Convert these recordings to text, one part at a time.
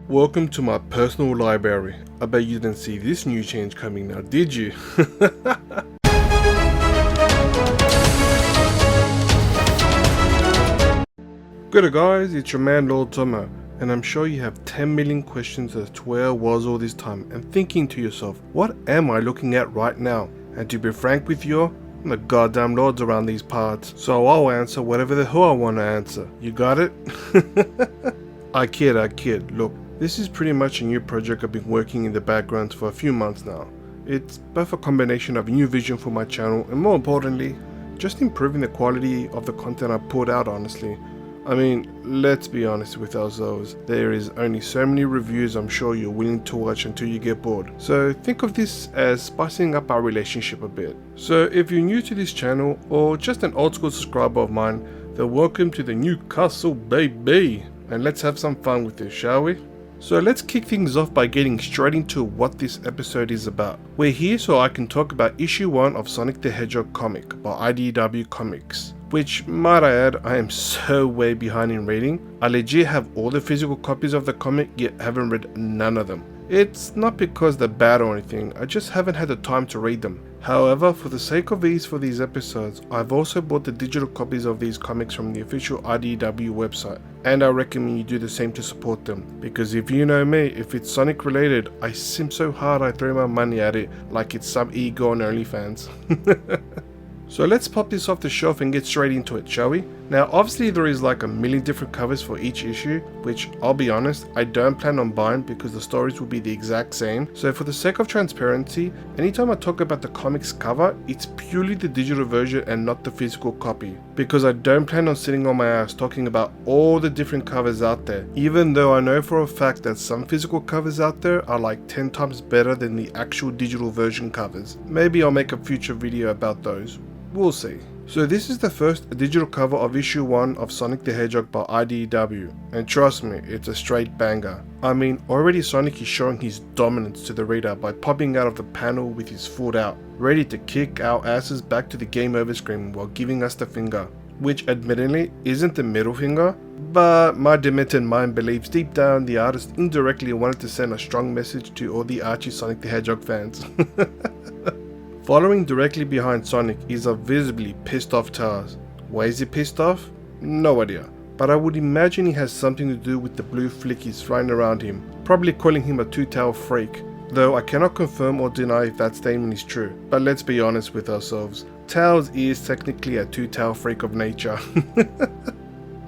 Welcome to my personal library. I bet you didn't see this new change coming now, did you? G'day guys, it's your man Lord Tomo, and I'm sure you have 10 million questions as to where I was all this time and thinking to yourself, what am I looking at right now? And to be frank with you, I'm the goddamn lords around these parts, so I'll answer whatever the hell I want to answer. You got it? I kid. Look, this is pretty much a new project I've been working in the background for a few months now. It's both a combination of a new vision for my channel and more importantly, just improving the quality of the content I put out honestly. I mean, let's be honest with ourselves, there is only so many reviews I'm sure you're willing to watch until you get bored. So think of this as spicing up our relationship a bit. So if you're new to this channel or just an old school subscriber of mine, then welcome to the new castle baby. And let's have some fun with this, shall we? So let's kick things off by getting straight into what this episode is about. We're here so I can talk about issue 1 of Sonic the Hedgehog comic by IDW Comics. Which, might I add, I am so way behind in reading. I legit have all the physical copies of the comic yet haven't read none of them. It's not because they're bad or anything, I just haven't had the time to read them. However, for the sake of ease for these episodes, I've also bought the digital copies of these comics from the official IDW website, and I recommend you do the same to support them, because if you know me, if it's Sonic related, I simp so hard I throw my money at it like it's some ego on OnlyFans. So let's pop this off the shelf and get straight into it, shall we? Now obviously there is like a million different covers for each issue, which I'll be honest, I don't plan on buying because the stories will be the exact same. So for the sake of transparency, anytime I talk about the comics cover, it's purely the digital version and not the physical copy. Because I don't plan on sitting on my ass talking about all the different covers out there, even though I know for a fact that some physical covers out there are like 10 times better than the actual digital version covers. Maybe I'll make a future video about those. We'll see. So this is the first digital cover of issue 1 of Sonic the Hedgehog by IDW, and trust me, it's a straight banger. I mean, already Sonic is showing his dominance to the reader by popping out of the panel with his foot out, ready to kick our asses back to the game over screen while giving us the finger, which admittedly isn't the middle finger, but my demented mind believes deep down the artist indirectly wanted to send a strong message to all the Archie Sonic the Hedgehog fans. Following directly behind Sonic is a visibly pissed off Tails. Why is he pissed off? No idea, but I would imagine he has something to do with the blue flickies flying around him, probably calling him a two-tailed freak, though I cannot confirm or deny if that statement is true, but let's be honest with ourselves, Tails is technically a two-tailed freak of nature.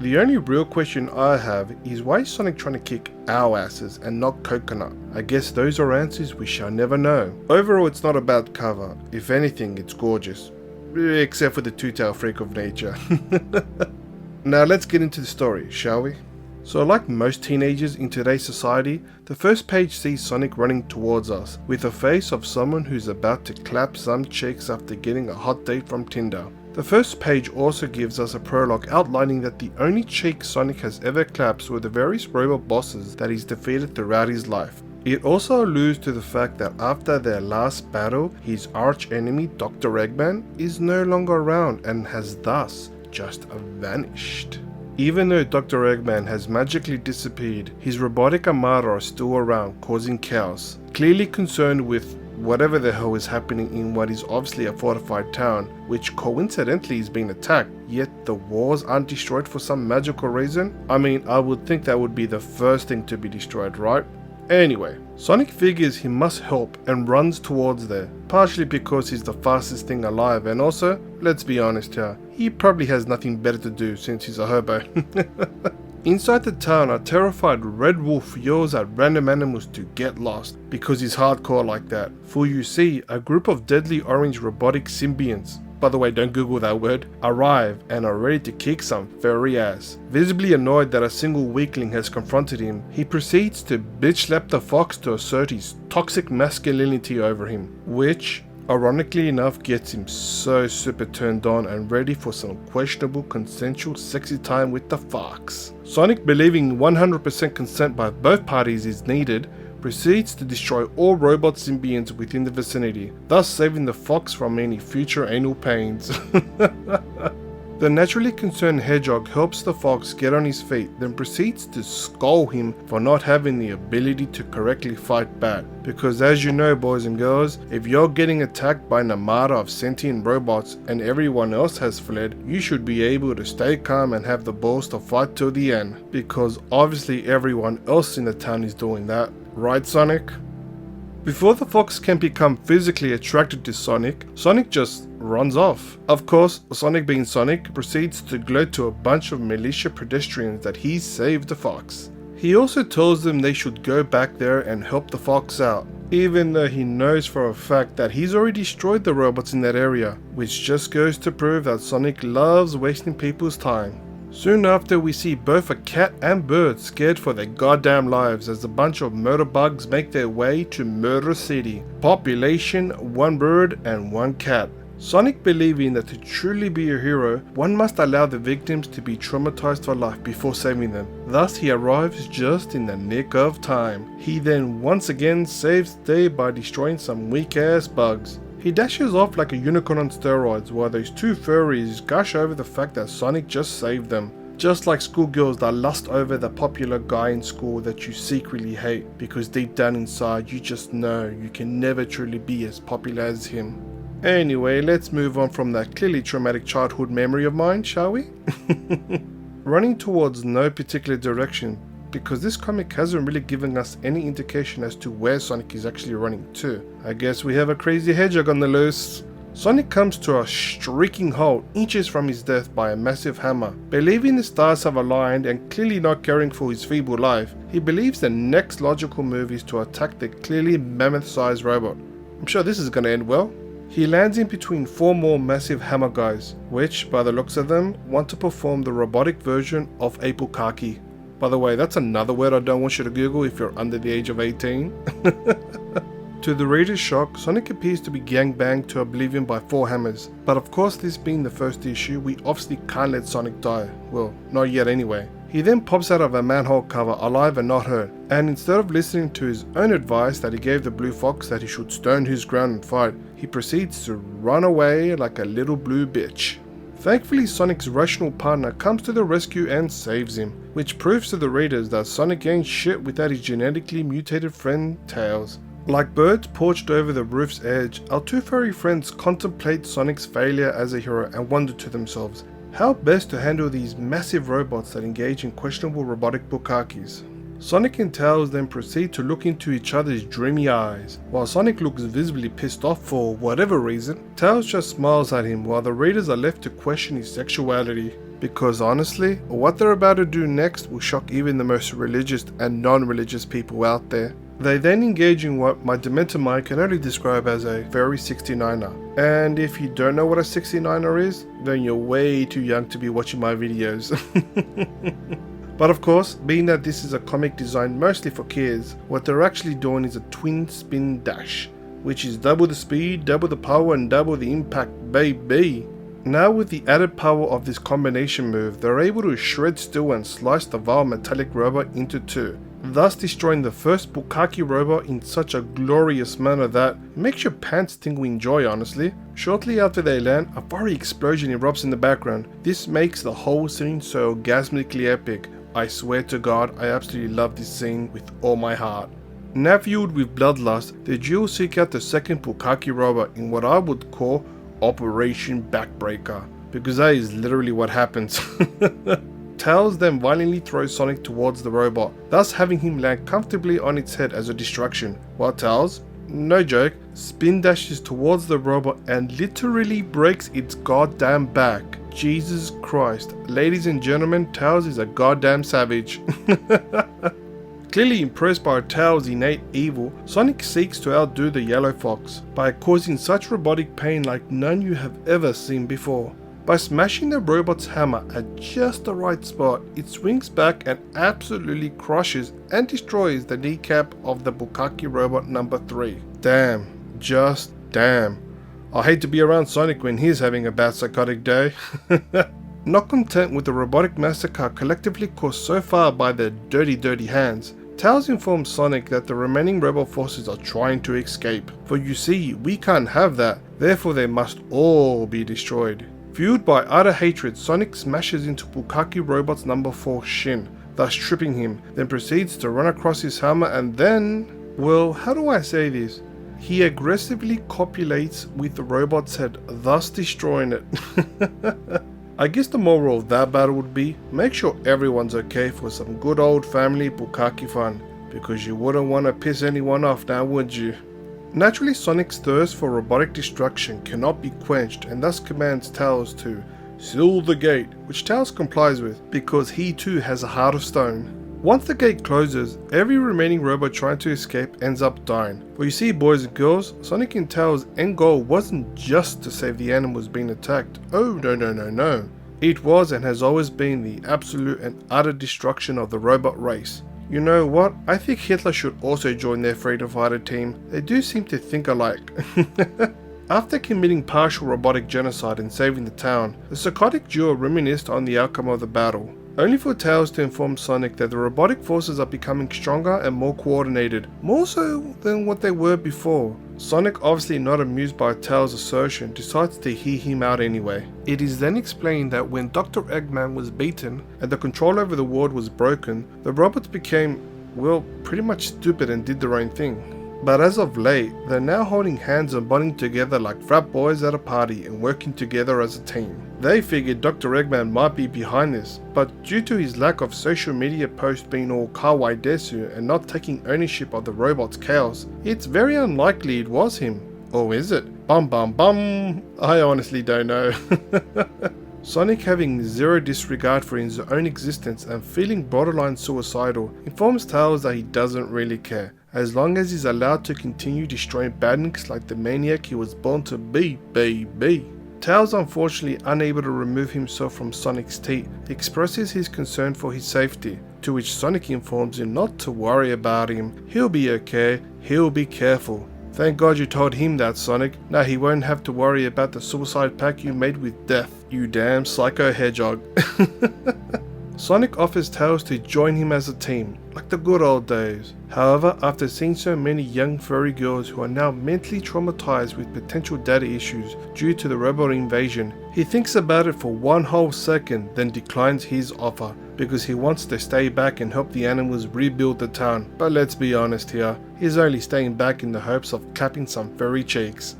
The only real question I have is why is Sonic trying to kick our asses and not Coconut? I guess those are answers we shall never know. Overall, it's not a bad cover. If anything, it's gorgeous. Except for the two-tailed freak of nature. Now let's get into the story, shall we? So like most teenagers in today's society, the first page sees Sonic running towards us, with a face of someone who's about to clap some chicks after getting a hot date from Tinder. The first page also gives us a prologue outlining that the only cheek Sonic has ever clapped were the various robot bosses that he's defeated throughout his life. It also alludes to the fact that after their last battle, his arch enemy Dr. Eggman is no longer around and has thus just vanished. Even though Dr. Eggman has magically disappeared, his robotic armada are still around causing chaos, clearly concerned with whatever the hell is happening in what is obviously a fortified town, which coincidentally is being attacked, yet the walls aren't destroyed for some magical reason. I mean, I would think that would be the first thing to be destroyed, right? Anyway, Sonic figures he must help and runs towards there, partially because he's the fastest thing alive, and also, let's be honest here, he probably has nothing better to do since he's a hobo. Inside the town, a terrified Red Wolf yells at random animals to get lost, because he's hardcore like that. For you see, a group of deadly orange robotic symbionts, by the way don't google that word, arrive and are ready to kick some furry ass. Visibly annoyed that a single weakling has confronted him, he proceeds to bitch slap the fox to assert his toxic masculinity over him, which ironically enough gets him so super turned on and ready for some questionable consensual sexy time with the fox. Sonic, believing 100% consent by both parties is needed, proceeds to destroy all robot symbionts within the vicinity, thus saving the fox from any future anal pains. The naturally concerned Hedgehog helps the fox get on his feet, then proceeds to scold him for not having the ability to correctly fight back. Because as you know, boys and girls, if you're getting attacked by an armada of sentient robots and everyone else has fled, you should be able to stay calm and have the balls to fight till the end. Because obviously everyone else in the town is doing that. Right, Sonic? Before the fox can become physically attracted to Sonic, Sonic just runs off. Of course, Sonic being Sonic proceeds to gloat to a bunch of militia pedestrians that he saved the fox. He also tells them they should go back there and help the fox out, even though he knows for a fact that he's already destroyed the robots in that area, which just goes to prove that Sonic loves wasting people's time. Soon after, we see both a cat and bird scared for their goddamn lives as a bunch of murder bugs make their way to Murder City. Population, 1 bird and 1 cat. Sonic believing that to truly be a hero, one must allow the victims to be traumatized for life before saving them. Thus he arrives just in the nick of time. He then once again saves the day by destroying some weak ass bugs. He dashes off like a unicorn on steroids while those 2 furries gush over the fact that Sonic just saved them. Just like schoolgirls that lust over the popular guy in school that you secretly hate because deep down inside you just know you can never truly be as popular as him. Anyway, let's move on from that clearly traumatic childhood memory of mine, shall we? Running towards no particular direction, because this comic hasn't really given us any indication as to where Sonic is actually running to. I guess we have a crazy hedgehog on the loose. Sonic comes to a streaking halt inches from his death by a massive hammer. Believing the stars have aligned and clearly not caring for his feeble life, he believes the next logical move is to attack the clearly mammoth-sized robot. I'm sure this is gonna end well. He lands in between 4 more massive hammer guys, which, by the looks of them, want to perform the robotic version of a bukkake. By the way, that's another word I don't want you to Google if you're under the age of 18. To the reader's shock, Sonic appears to be gangbanged to oblivion by 4 hammers. But of course, this being the first issue, we obviously can't let Sonic die. Well, not yet anyway. He then pops out of a manhole cover alive and not hurt, and instead of listening to his own advice that he gave the blue fox that he should stand his ground and fight, he proceeds to run away like a little blue bitch. Thankfully, Sonic's rational partner comes to the rescue and saves him, which proves to the readers that Sonic ain't shit without his genetically mutated friend Tails. Like birds perched over the roof's edge, our 2 furry friends contemplate Sonic's failure as a hero and wonder to themselves how best to handle these massive robots that engage in questionable robotic bukkakes. Sonic and Tails then proceed to look into each other's dreamy eyes. While Sonic looks visibly pissed off for whatever reason, Tails just smiles at him while the readers are left to question his sexuality. Because honestly, what they're about to do next will shock even the most religious and non-religious people out there. They then engage in what my dementor mind can only describe as a very 69er. And if you don't know what a 69er is, then you're way too young to be watching my videos. But of course, being that this is a comic designed mostly for kids, what they're actually doing is a twin spin dash, which is double the speed, double the power and double the impact, baby. Now with the added power of this combination move, they're able to shred steel and slice the vile metallic robot into 2, thus destroying the first bukkake robot in such a glorious manner that it makes your pants tingle in joy, honestly. Shortly after they land, a fiery explosion erupts in the background. This makes the whole scene so orgasmically epic. I swear to God, I absolutely love this scene with all my heart. Now fueled with bloodlust, the duo seek out the second bukkake robot in what I would call Operation Backbreaker, because that is literally what happens. Tails then violently throws Sonic towards the robot, thus having him land comfortably on its head as a distraction, while Tails, no joke, spin dashes towards the robot and literally breaks its goddamn back. Jesus Christ, ladies and gentlemen, Tails is a goddamn savage. Clearly impressed by Tails' innate evil, Sonic seeks to outdo the yellow fox by causing such robotic pain like none you have ever seen before. By smashing the robot's hammer at just the right spot, it swings back and absolutely crushes and destroys the kneecap of the bukkake robot number 3. Damn, just damn. I hate to be around Sonic when he's having a bad psychotic day. Not content with the robotic massacre collectively caused so far by their dirty hands, Tails informs Sonic that the remaining rebel forces are trying to escape. For you see, we can't have that, therefore they must all be destroyed. Fueled by utter hatred, Sonic smashes into Bukaki Robot's number 4 shin, thus tripping him, then proceeds to run across his hammer and then, well, how do I say this? He aggressively copulates with the robot's head, thus destroying it. I guess the moral of that battle would be, make sure everyone's okay for some good old family Bukaki fun, because you wouldn't want to piss anyone off now, would you? Naturally, Sonic's thirst for robotic destruction cannot be quenched and thus commands Tails to seal the gate, which Tails complies with because he too has a heart of stone. Once the gate closes, every remaining robot trying to escape ends up dying. But you see, boys and girls, Sonic and Tails' end goal wasn't just to save the animals being attacked. Oh no. It was and has always been the absolute and utter destruction of the robot race. You know what? I think Hitler should also join their freedom fighter team. They do seem to think alike. After committing partial robotic genocide and saving the town, the psychotic duo reminisced on the outcome of the battle, only for Tails to inform Sonic that the robotic forces are becoming stronger and more coordinated, more so than what they were before. Sonic, obviously not amused by Tails' assertion, decides to hear him out anyway. It is then explained that when Dr. Eggman was beaten and the control over the world was broken, the robots became, well, pretty much stupid and did their own thing. But as of late, they're now holding hands and bonding together like frat boys at a party and working together as a team. They figured Dr. Eggman might be behind this, but due to his lack of social media posts being all kawaii desu and not taking ownership of the robot's chaos, it's very unlikely it was him. Or is it? Bum bum bum! I honestly don't know. Sonic, having zero disregard for his own existence and feeling borderline suicidal, informs Tails that he doesn't really care, as long as he's allowed to continue destroying badniks like the maniac he was born to be, baby. Tails, unfortunately unable to remove himself from Sonic's teeth, expresses his concern for his safety, to which Sonic informs him not to worry about him, he'll be okay, he'll be careful. Thank God you told him that, Sonic. Now he won't have to worry about the suicide pact you made with death, you damn psycho hedgehog. Sonic offers Tails to join him as a team, like the good old days. However, after seeing so many young furry girls who are now mentally traumatized with potential daddy issues due to the robot invasion, he thinks about it for one whole second, then declines his offer because he wants to stay back and help the animals rebuild the town. But let's be honest here, he's only staying back in the hopes of clapping some furry cheeks.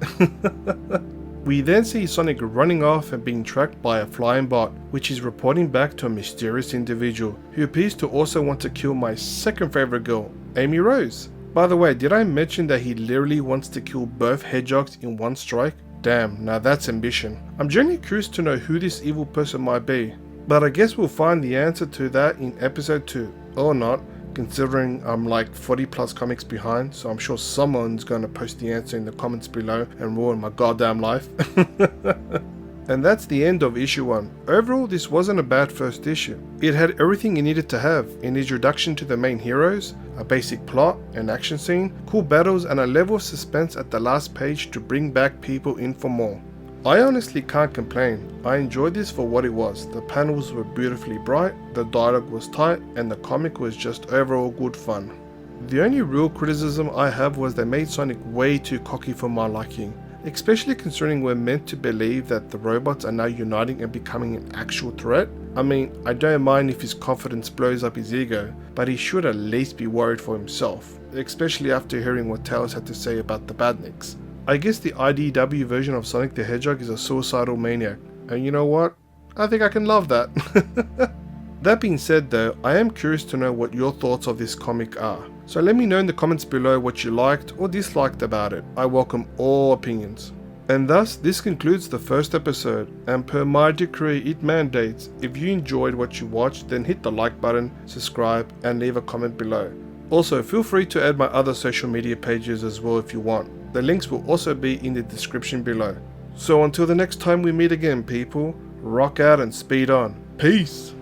We then see Sonic running off and being tracked by a flying bot, which is reporting back to a mysterious individual who appears to also want to kill my second favorite girl, Amy Rose. By the way, did I mention that he literally wants to kill both hedgehogs in one strike? Damn, now that's ambition. I'm genuinely curious to know who this evil person might be, but I guess we'll find the answer to that in episode 2, or not, considering I'm like 40 plus comics behind, so I'm sure someone's gonna post the answer in the comments below and ruin my goddamn life. And that's the end of issue 1. Overall, this wasn't a bad first issue. It had everything it needed to have: an introduction to the main heroes, a basic plot, an action scene, cool battles, and a level of suspense at the last page to bring back people in for more. I honestly can't complain. I enjoyed this for what it was. The panels were beautifully bright, the dialogue was tight, and the comic was just overall good fun. The only real criticism I have was they made Sonic way too cocky for my liking, especially considering we're meant to believe that the robots are now uniting and becoming an actual threat. I mean, I don't mind if his confidence blows up his ego, but he should at least be worried for himself, especially after hearing what Tails had to say about the badniks. I guess the IDW version of Sonic the Hedgehog is a suicidal maniac, and you know what? I think I can love that. That being said though, I am curious to know what your thoughts of this comic are, so let me know in the comments below what you liked or disliked about it. I welcome all opinions. And thus, this concludes the first episode, and per my decree it mandates, if you enjoyed what you watched, then hit the like button, subscribe, and leave a comment below. Also, feel free to add my other social media pages as well if you want. The links will also be in the description below. So until the next time we meet again, people, rock out and speed on. Peace!